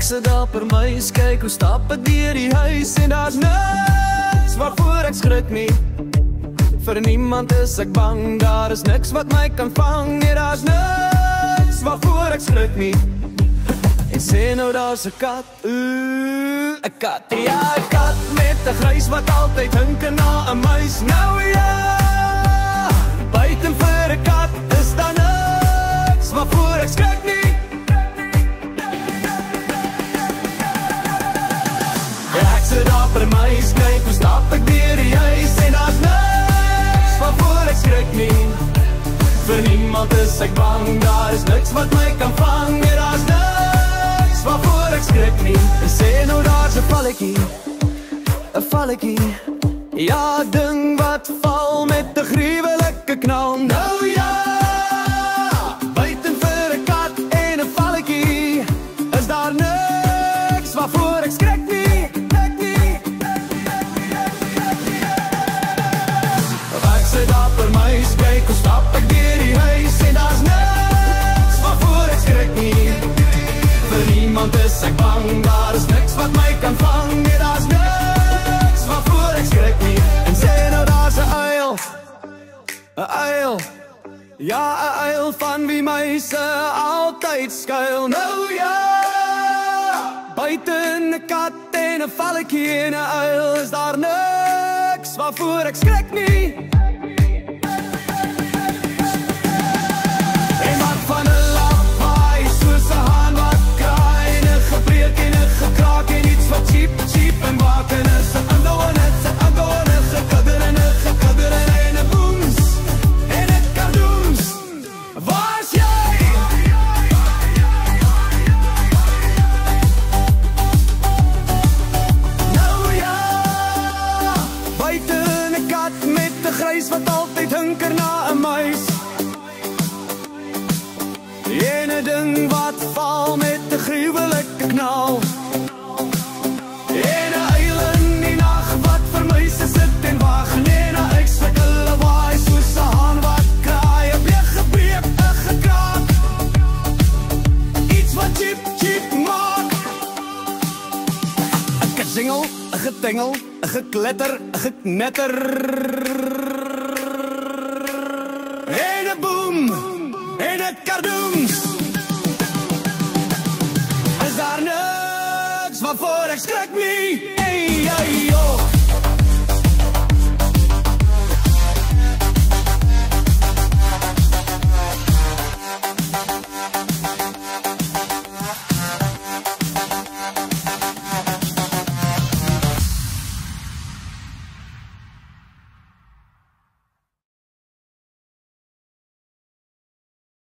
sit daar per muis, kyk hoe stap ek deur die huis en daar's niks waarvoor ek skrik nie. Vir niemand is ek bang, daar is niks wat my kan vang. Nee, daar's niks waarvoor ek skrik nie. En sê nou daar's 'n kat, 'n kat. Ja, 'n kat met 'n grys wat altyd hinke na 'n muis. Nou ja, buiten vir 'n kat is daar niks waarvoor ek skrik nie. Ek sit daar per muis, kyk hoe stap ek deur die huis en daar's niks waarvoor ek skrik nie. Vir niemand is ek bang, daar is niks wat my kan vang. Nee, daar's niks waarvoor ek skrik nie. En sê nou daar's 'n valletjie, 'n valletjie. Ja, 'n ding wat val met 'n gruwelike knal. Nou ja, buiten vir 'n kat en 'n valletjie is daar niks waarvoor ek skrik nie. Ek sit daar per muis, kyk hoe stap ek deur die huis en daar's niks waarvoor ek skrik nie. Vir niemand is ek bang, daar is niks wat my kan vang. Nee, daar's niks waarvoor ek skrik nie. En sê nou daar's 'n uil, 'n uil. Ja, 'n uil van wie muise altyd skuil. Nou ja, buiten 'n kat en 'n valletjie en 'n uil is daar niks waarvoor ek skrik nie. En wat van 'n lawaai soos 'n haan wat kraai en 'n gebreek en 'n gekraak en iets wat cheep, cheep en waken is. 'n ander en 'n gekudder en 'n gekudder en 'n booms en 'n kardoens. Waar's jy? Nou ja, buiten 'n kat met 'n grys wat altyd hinker na 'n muis. En 'n ding wat val met 'n gruwelike knal. En 'n uil in die nag wat vir muise sit en wag. En 'n uitslike lawaai soos 'n haan wat kraai. 'n pleeg gebreek, 'n gekraak, iets wat cheep, cheep maak. 'n gesingel, 'n getingel, 'n gekletter, 'n geknetter en 'n boom en 'n kardoens. Is daar niks waarvoor ek skrik nie?